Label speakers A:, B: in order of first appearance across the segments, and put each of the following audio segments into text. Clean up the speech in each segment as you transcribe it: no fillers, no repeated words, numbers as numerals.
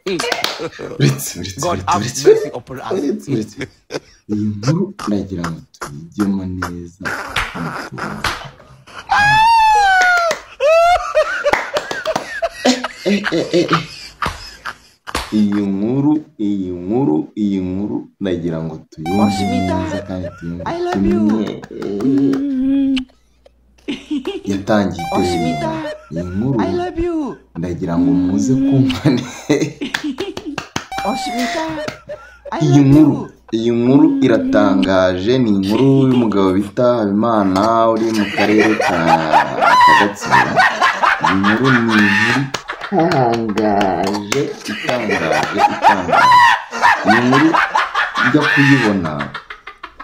A: God have mercy upon us.
B: Iyi nkuru nagira ngo tuyigemo neza. Iyi nkuru nagira ngo tuyumve neza kandi tuyumve. Yatangiye iyi nkuru ndagira ngo muze kumva iyi nkuru iratangaje. Ni inkuru y'umugabo bita Habimana uri mu karere ka Gatsibo. Iyi nkuru ni inkuru itangaje. Iyi nkuru njya kuyibona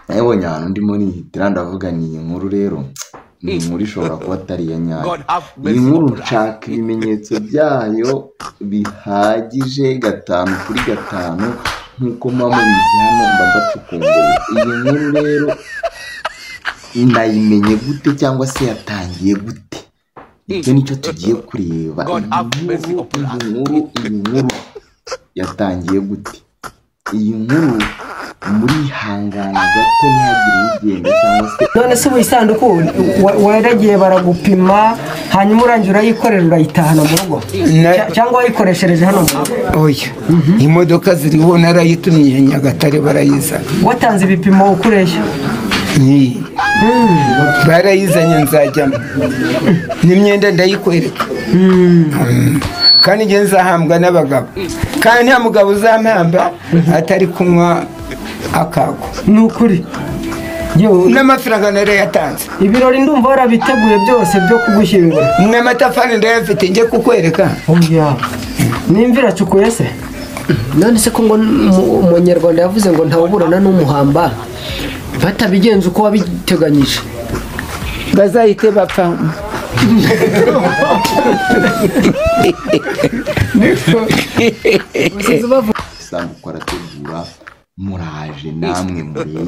B: nabonye ahantu ndimo nihitira ndavuga ni iyi nkuru rero ni inkuru ishobora kuba atari iya nyayo. Iyi nkuru nshaka ibimenyetso byayo bihagije 5/5 nk'uko mama bizi hano mba mbacukumbuye. Iyi nkuru rero nayimenye gute cyangwa se yatangiye gute? Ibyo nicyo tugiye kureba. Iyi nkuru yatangiye gute? Iyi nkuru muri hangana gato ntihagire ugenda cyangwa se
C: none se wisanduku waragiye baragupima hanyuma urangira uyikorera urayitahana mu rugo cyangwa wayikoreshereje hano?
D: Oya, imodoka ziriho narayitumye Nyagatare barayiza.
C: Watanze ibipimo ukoresha?
D: Ni barayizanye nzajyamo n'imyenda ndayikwereka. Kandi nge nzahambwa n'abagabo, kandi nta mugabo uzampamba atari kunywa akago.
C: Nukuri
D: n'amafaranga narayatanze.
C: Ibirori ndumva warabiteguye byose byo kugushyingura.
D: N'amatafari ndayafite nje kukwereka.
C: Oya, n'imvira cukuye se?
E: None se ko ngo umunyarwanda yavuze ngo ntawuburana n'umuhamba, batabigenza uko wabiteganyije
D: bazahite bapfa.
B: Isanduku arategura muraje namwe murebe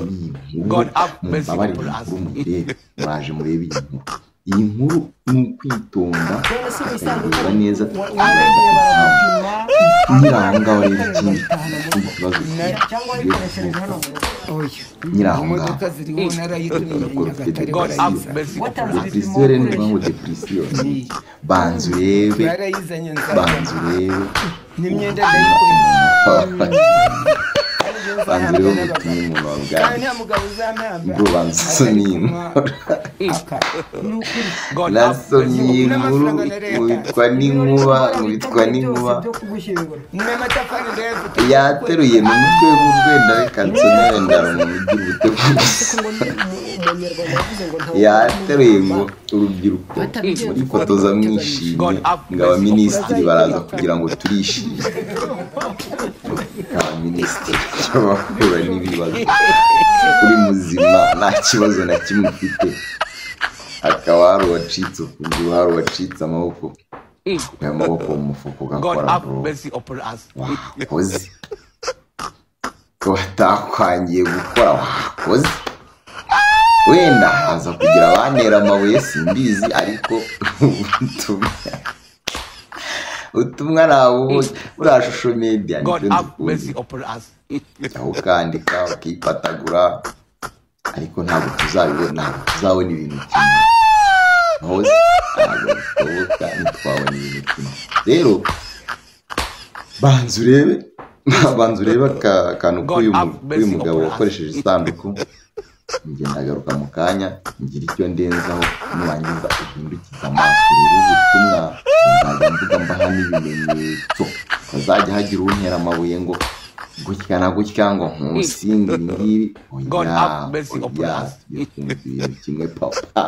B: iyi nkuru. Mumbabarire inkuru murebe, muraje murebe iyi nkuru. Iyi nkuru ni ukwitonda ukareba neza nyirahangaho rero ikindi kibazo nyirahangaho depresiyo rero ni ngo depresiyo banza urebe
D: n'imyenda ndayikora
B: banza urebe umutima umuntu wabwaye ngo banza usomye inkuru nasomye inkuru witwa n'inkuba yateruye mu mutwe w'urwenda reka nsomere ndamugira ubute yateruye ngo urubyiruko muri foto za mwishimye ngo abaminisitiri baraza kugira ngo turishime. Abaminisitiri bahura n'ibibazo kuri muzima nta kibazo na kimwe ufite, hakaba hari uwacitse ukuguru, hari uwacitse amaboko, amaboko mu mufuko ugakora wakoze watakwangiye gukora wakoze. Wenda haza kugira abantera amabuye simbizi, ariko ubutumwa nawe uriya shusho media aho ukandika ukipatagura, ariko ntabwo tuzabibona, tuzabona ibintu kimwe hose, ntabwo bishoboka ntitwabona ibintu kimwe. Rero banza urebe akantu k'uyu mugabo wakoresheje isanduku. Ngenda agaruka mu kanya ngira icyo ndenzaho, nurangiza uhindukiza amaso rero ubutumwa nzajya mvuga mbaha n'ibimenyetso, hazajya hagira untera amabuye ngo gutya na gutya ngo nkusinga ngibi. Oya ibintu kimwe papa.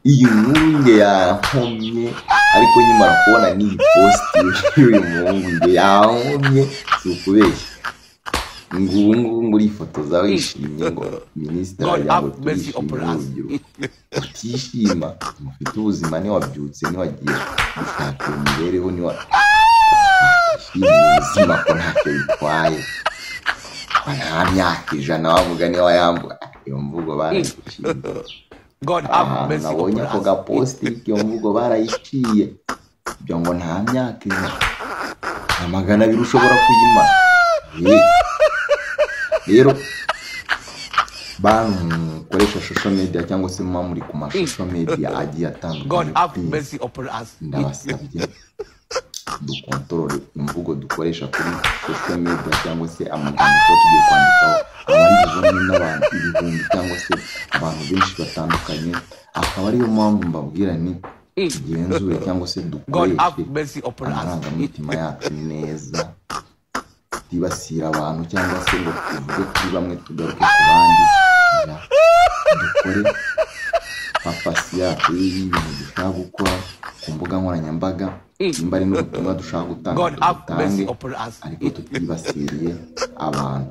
B: Iyi nkuru nge yankomye, ariko nyimara kubona n'iyi posti y'uyu muhungu nge yankomye si ukubeshya. Ngubu urifotoza wishimye ngo minisitiri ajyango turishimye urubyiruko. Utishima mufite ubuzima niwabyutse niwagiye gushaka imibereho niwashimye ubuzima ko ntacyo bitwaye, nta myaka 100 wavuga niba yambuka iyo mvugo barayiciye. Nabonye ako gaposti iyo mvugo barayiciye ibyo ngo nta myaka 100. magana abiri ushobora kuyimara. Rero bantu mukoresha social media cyangwa se muba muri ku social media agiye atandukanye, ndabasabye dukontorore imvugo dukoresha kuri social media cyangwa se amagambo tugiye kwandikaho abari bubone n'abantu ibihumbi cyangwa se abantu benshi batandukanye. Akaba ariyo mpamvu mbabwira ni tugenzure cyangwa se dukoreshe amarangamutima yacu neza, tibasira abantu cyangwa se ngo tuvuge kuri bamwe tugaruke ku bandi. Dukore papasi yacu y'ibintu dushaka gukora ku mbuga nkoranyambaga, nimba ari n'ubutumwa dushaka gutanga dutange, ariko tutibasiriye abantu.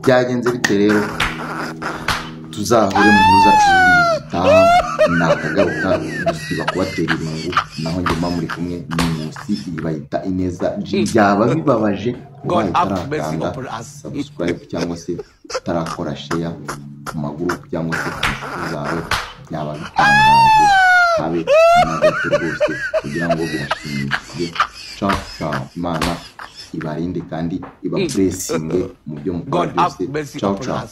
B: Byagenze bite rero? Tuzahure mu nkuru zacu zitaha, nakagaruka gusiba kubatera irungu, naho njye muri kumwe n'Inkusi bayita Ineza. Byaba bibabaje kuba itarakanda subscribe cyangwa se utarakora share ku maguru cyangwa se ku nshuti zawe, byaba bitangaje habe na gato rwose kugira ngo birashimishije. Ciao ciao, Imana ibarinde kandi iba blessing mu byo mukora byose. Ciao ciao.